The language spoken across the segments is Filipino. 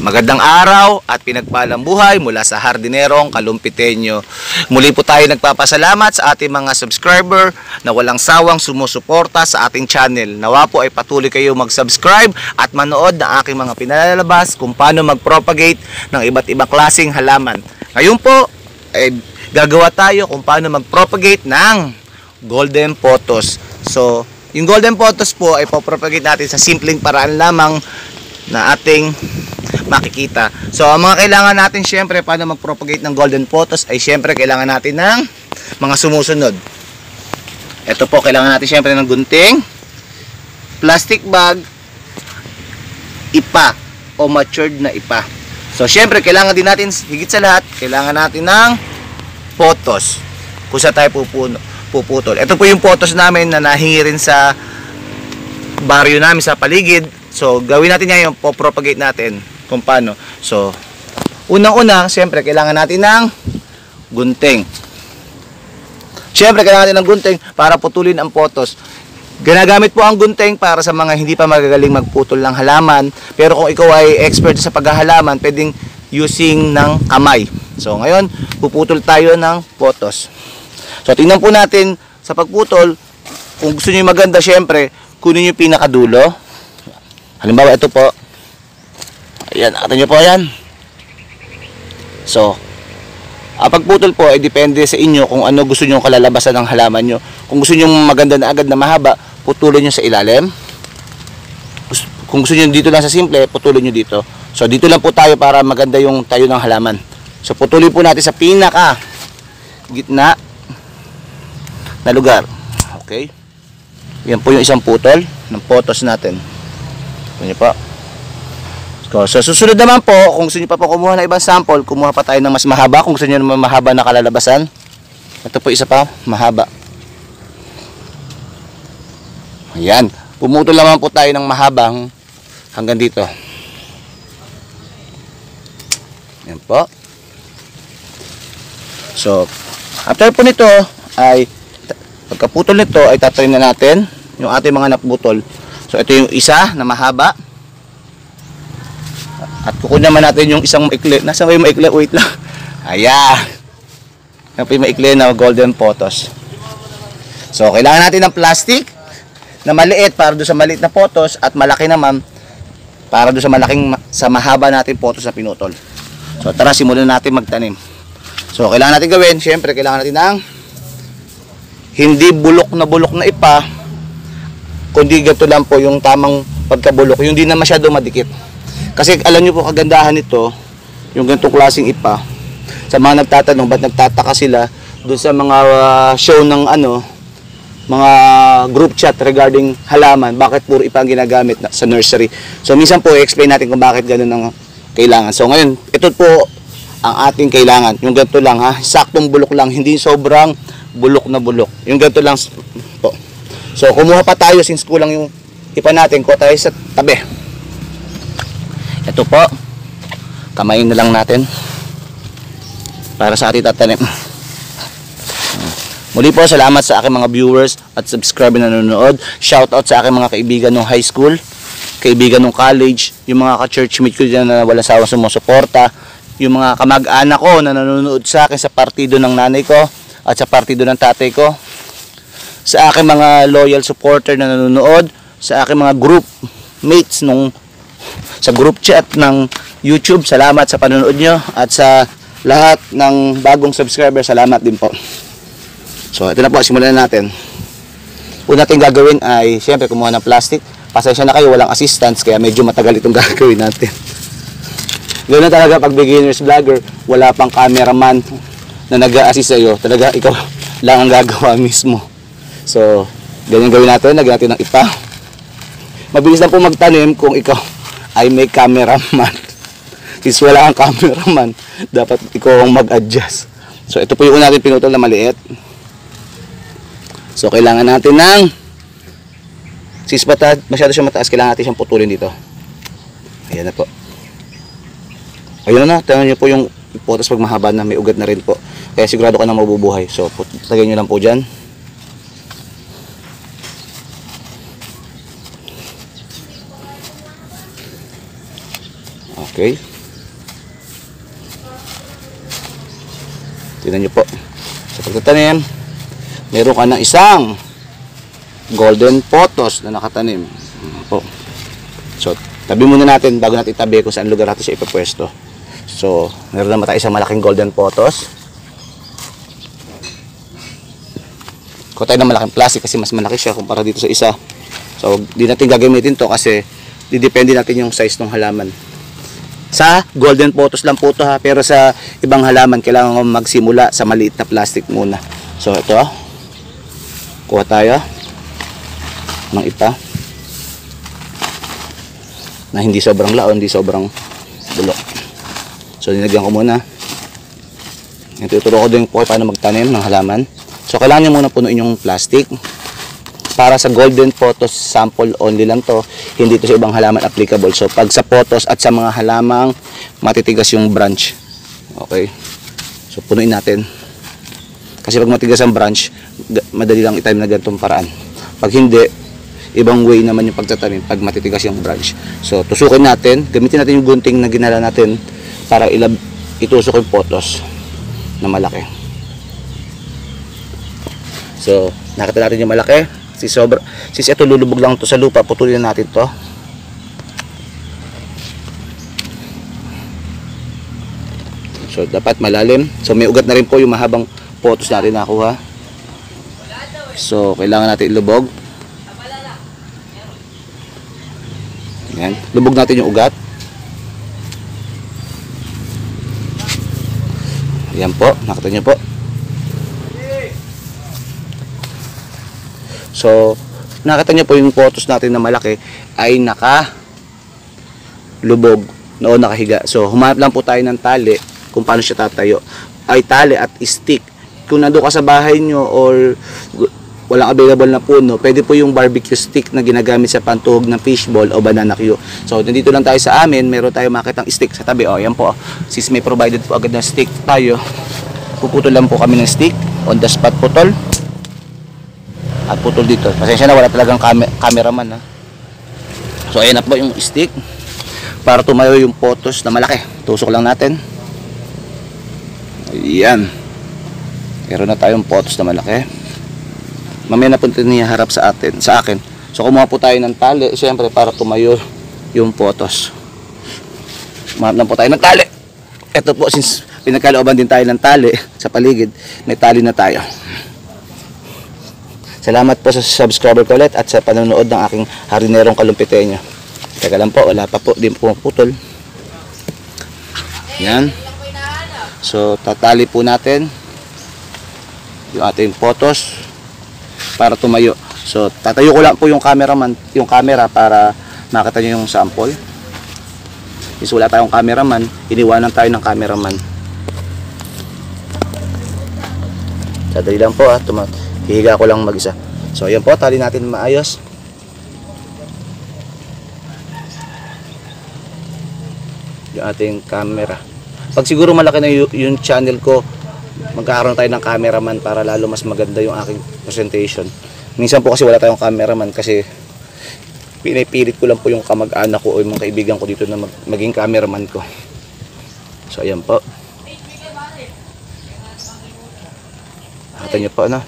Magandang araw at pinagpalang buhay mula sa Hardinerong Kalumpitenyo. Muli po tayo nagpapasalamat sa ating mga subscriber na walang sawang sumusuporta sa ating channel. Nawa po ay patuloy kayo mag-subscribe at manood ng aking mga pinalalabas kung paano mag-propagate ng iba't ibang klaseng halaman. Ngayon po ay gagawa tayo kung paano mag-propagate ng golden pothos. So, yung golden pothos po ay po-propagate natin sa simpleng paraan lamang na ating makikita. So, ang mga kailangan natin syempre paano mag-propagate ng golden pothos ay syempre kailangan natin ng mga sumusunod. Ito po, kailangan natin syempre ng gunting, plastic bag, ipa o matured na ipa. So, syempre kailangan din natin, higit sa lahat, kailangan natin ng pothos kung saan tayo puputol. Ito po yung pothos namin na nahingi rin sa baryo namin sa paligid. So, gawin natin yan yung po-propagate natin kung paano. So, unang-una, siyempre, kailangan natin ng gunting. Siyempre, kailangan natin ng gunting para putulin ang pothos. Ginagamit po ang gunting para sa mga hindi pa magagaling magputol ng halaman. Pero kung ikaw ay expert sa paghahalaman, pwedeng using ng kamay. So, ngayon, puputol tayo ng pothos. So, tingnan po natin sa pagputol. Kung gusto nyo maganda, siyempre, kunin nyo yung pinakadulo. Halimbawa, ito po. Ayan, nakita nyo po yan. So, ang pagputol po ay depende sa inyo kung ano gusto nyo kalalabasan ng halaman nyo. Kung gusto nyo maganda na agad na mahaba, putulin nyo sa ilalim. Kung gusto nyo dito lang sa simple, putulin nyo dito. So, dito lang po tayo para maganda yung tayo ng halaman. So, putulin po natin sa pinaka gitna na lugar. Okay? Yan po yung isang putol ng pothos natin. Ito po. So, susunod naman po, kung gusto nyo pa po kumuha ng ibang sample, kumuha pa tayo ng mas mahaba. Kung gusto nyo naman mahaba na kalalabasan, ito po isa pa, mahaba. Ayan. Pumutol naman po tayo ng mahabang hanggang dito. Ayan po. So, after po nito, ay pagkaputol nito, ay tatayin na natin yung ating mga naputol. So, ito yung isa na mahaba. At kukunin naman natin yung isang maikli. Nasaan ba yung maikli? Wait lang. Ayan. Yan po yung maikli na golden pothos. So, kailangan natin ng plastic na maliit para doon sa maliit na pothos at malaki naman para doon sa malaking, sa mahaba natin pothos na pinutol. So, tara, simulan natin magtanim. So, kailangan natin gawin, syempre, kailangan natin ng hindi bulok na ipa, kundi ganito lang po yung tamang pagkabulok, yung hindi na masyado madikit. Kasi alam nyo po kagandahan nito, yung ganitong klaseng ipa. Sa mga nagtatanong, ba't nagtataka sila doon sa mga show ng mga group chat regarding halaman, bakit puro ipa ang ginagamit sa nursery. So minsan po i-explain natin kung bakit ganun ang kailangan. So ngayon, ito po ang ating kailangan. Yung ganito lang ha, saktong bulok lang, hindi sobrang bulok na bulok. Yung ganito lang po. So, kumuha pa tayo since kulang yung ipa natin. Kuha tayo sa tabi. Ito po. Kamayin na lang natin. Para sa ating tatanim. Muli po, salamat sa aking mga viewers at subscriber na nanonood. Shout out sa aking mga kaibigan ng high school, kaibigan ng college, yung mga ka-churchmate ko dyan na walang sawang sumusuporta, yung mga kamag-anak ko na nanonood sa akin sa partido ng nanay ko at sa partido ng tatay ko, sa aking mga loyal supporter na nanonood, sa aking mga group mates sa group chat ng YouTube, salamat sa panonood nyo, at sa lahat ng bagong subscriber, salamat din po. So, ito na po, simulan na natin. Una natin gagawin ay, siyempre, kumuha ng plastic. Pasensya na kayo, walang assistance, kaya medyo matagal itong gagawin natin. Ganoon talaga pag beginners vlogger, wala pang cameraman na nag-a-assist sa'yo. Talaga, ikaw lang ang gagawa mismo. So, ganyan gawin natin. Lagyan natin ng ipa. Mabilis lang po magtanim kung ikaw ay may cameraman. Since wala kang cameraman, dapat ikaw ang mag-adjust. So, ito po yung una natin pinutol na maliit. So, kailangan natin ng since masyado siya mataas, kailangan natin siyang putulin dito. Ayan na po. Ayun na, tingnan nyo po yung pothos pag mahaba na, may ugat na rin po. Kaya sigurado ka na mabubuhay. So, lagyan nyo lang po dyan. Okay. Tingnan nyo po. Sa pagtatanim, meron ka ng isang golden pothos na nakatanim. Po. So, tabi muna natin bago natin itabi kung saan lugar natin siya ipapwesto. So, meron naman tayo isang malaking golden pothos. Kuha tayo ng malaking plastic kasi mas malaki siya kumpara dito sa isa. So, di natin gagamitin to kasi didepende natin yung size ng halaman. Sa golden pothos lang po to ha, pero sa ibang halaman kailangan magsimula sa maliit na plastic muna. So, ito kuha tayo ng ipa na hindi sobrang laon, hindi sobrang bulok. So, dinagyan ko muna. Ituturo ko din po paano magtanim ng halaman. So, kailangan nyo muna punuin yung plastic. Para sa golden pothos, sample only lang to. Hindi to sa ibang halaman applicable. So, pag sa pothos at sa mga halamang matitigas yung branch. Okay. So, punuin natin. Kasi pag matigas ang branch, madali lang itanim na ganitong paraan. Pag hindi, ibang way naman yung pagtatanim pag matitigas yung branch. So, tusukin natin. Gamitin natin yung gunting na ginala natin para itusok yung pothos na malaki. So, nakita natin yung malaki. Since ito lulubog lang to sa lupa, putulin natin to. So, dapat malalim. So, may ugat na rin po yung mahabang pothos natin nakuha. So, kailangan natin ilubog. Yan. Lubog natin yung ugat. Yan po. Nakita nyo po. So, nakita nyo po yung pothos natin na malaki ay nakalubog o nakahiga. So, humanap lang po tayo ng tali kung paano siya tatayo. Ay tali at stick. Kung nandun ka sa bahay nyo or walang available na puno, pwede po yung barbecue stick na ginagamit sa pantuhog ng fishball o banana cue. So, nandito lang tayo sa amin, meron tayo makitang stick sa tabi. O, yan po. Since may provided po agad na stick tayo, puputol lang po kami ng stick. On the spot putol. At putol dito. Pasensya na, wala talagang cameraman ha. So, ayan na po yung stick. Para tumayo yung pothos na malaki. Tusok lang natin. Ayan. Meron na tayong pothos na malaki. Mamaya na po niya harap sa akin. So, kumuha po tayo ng tali. Siyempre, para tumayo yung pothos. Kumahanap lang po tayo ng tali. Ito po, since pinagkalooban din tayo ng tali sa paligid, may tali na tayo. Salamat po sa subscriber ko ulit at sa panonood ng aking harinerong kalumpitenyo. Teka lang po, wala pa po, di po putol. Yan. So, tatali po natin yung ating pothos para tumayo. So, tatayo ko lang po yung camera para makita nyo yung sample. Since wala tayong cameraman, iniwanan tayo ng cameraman. Sadali lang po hihiga ko lang mag-isa. So, ayan po, tali natin maayos. Yung ating camera. Pag siguro malaki na yung channel ko, magkakaroon tayo ng cameraman para lalo mas maganda yung aking presentation. Minsan po kasi wala tayong cameraman kasi pinipilit ko lang po yung kamag-anak ko o yung mga kaibigan ko dito na maging cameraman ko. So, ayan po. Nakita nyo po, ano?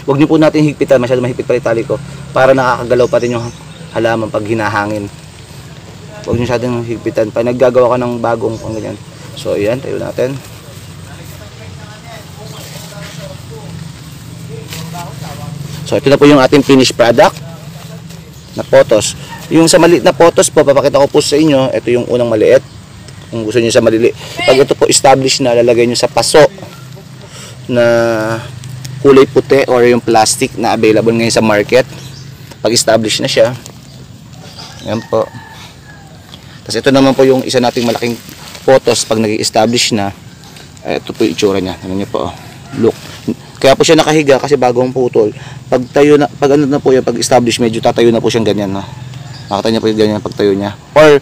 Huwag niyo po natin higpitan, masyado mahigpit pa rin tali ko para nakakagalaw pa rin yung halaman pag hinahangin. Huwag niyo masyadong higpitan pag naggagawa ka ng bagong pang ganyan. So ayan, tayo natin. So ito na po yung ating finished product na pothos. Yung sa maliit na pothos po, papakita ko po sa inyo. Ito yung unang maliit. Kung gusto niyo sa maliliit. Pag ito po established na, lalagay niyo sa paso na kulay puti or yung plastic na available ngayon sa market. Pag established na siya, yan po. Tapos ito naman po yung isa nating malaking pothos pag nag-establish na. Ito po yung itsura niya. Ano niyo po, look. Kaya po siya nakahiga kasi bagong putol. Pag tayo na, pag ano na po yan, pag establish, medyo tatayo na po siyang ganyan, no? Nakita niyo po yung ganyan pag tayo niya. Or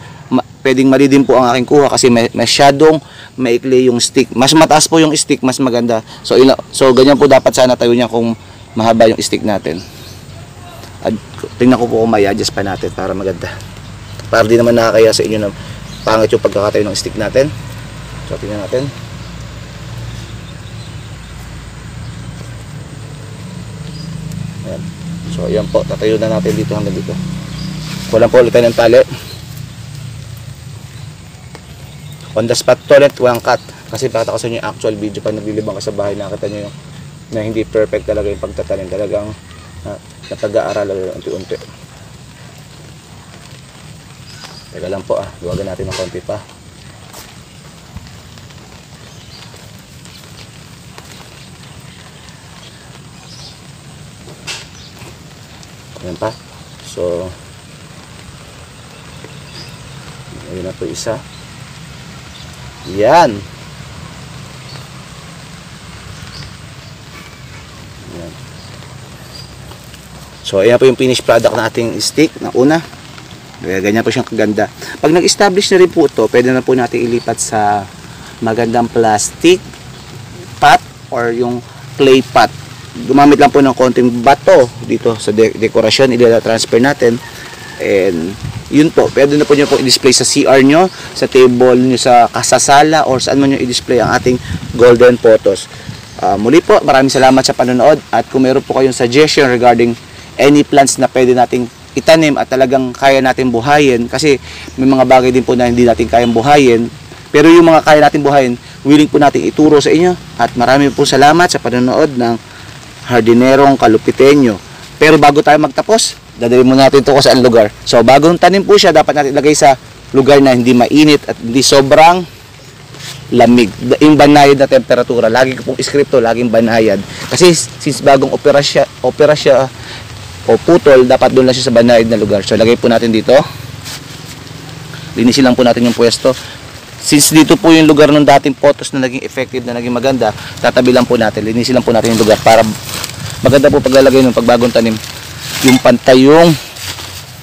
pwedeng mali din po ang aking kuha kasi masyadong maikli yung stick. Mas mataas po yung stick, mas maganda. So ganyan po dapat sana tayo niya kung mahaba yung stick natin. At tingnan ko po kung may adjust pa natin para maganda. Para di naman nakakaya sa inyo na pangit yung pagkakatayo ng stick natin. So tingnan natin. Ayan. So ayan po, tatayo na natin dito hanggang dito. Kulang po ulit tayo ng tali. On the spot to ulit, walang cut. Kasi pakita ko sa inyo yung actual video pag naglilibang ka sa bahay, nakita nyo yung na hindi perfect talaga yung pagtatanim. Talagang napag-aaralan unti-unti. Teka lang po luwagan natin ng konti pa. Ayan pa. So ayun na po isa. Yan. Yan. So ayan po yung finished product ng ating stick na una. Ganyan po siyang kaganda. Pag nag-establish na rin po ito, pwede na po natin ilipat sa magandang plastic pot or yung clay pot. Gumamit lang po ng konting bato dito sa dekorasyon, i-transfer natin. And yun po, pwede na po nyo po i-display sa CR nyo, sa table nyo, sa kasasala, or saan man nyo i-display ang ating golden photos. Muli po, maraming salamat sa panonood. At kung meron po kayong suggestion regarding any plants na pwede nating itanim at talagang kaya natin buhayin, kasi may mga bagay din po na hindi natin kayang buhayin, pero yung mga kaya natin buhayin, willing po natin ituro sa inyo. At marami po salamat sa panonood ng Hardinerong Kalupiteño. Pero bago tayo magtapos, dadalhin muna natin ito kung saan lugar. So bagong tanim po siya, dapat natin ilagay sa lugar na hindi mainit at hindi sobrang lamig. Yung banayad na temperatura, lagi ko pong iskripto, laging banayad. Kasi since bagong opera siya o putol, dapat doon lang siya sa banayad na lugar. So lagay po natin dito. Linisin lang po natin yung pwesto. Since dito po yung lugar ng dating photos na naging effective, na naging maganda, tatabi lang po natin. Linisin lang po natin yung lugar para maganda po paglalagay ng pagbagong tanim. Yung pantay yung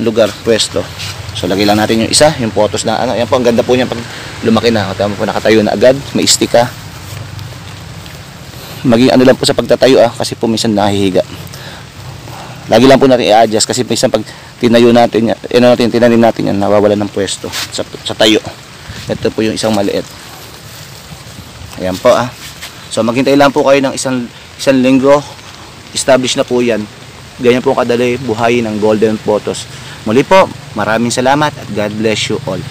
lugar, pwesto. So lagay lang natin yung isa, yung photos na ano. Yan po, ang ganda po niya pag lumaki na. Tama po, nakatayo na agad, may stick maging ano lang po sa pagtatayo kasi po minsan nahihiga. Lagi lang po natin i-adjust kasi minsan pag tinayo natin yan, tinanim natin yan, nawawalan ng pwesto sa tayo. Ito po yung isang maliit. Ayan po So maghintay lang po kayo ng isang linggo. Establish na po yan. Ganyan po kadali buhayin ng golden photos. Muli po, maraming salamat at God bless you all.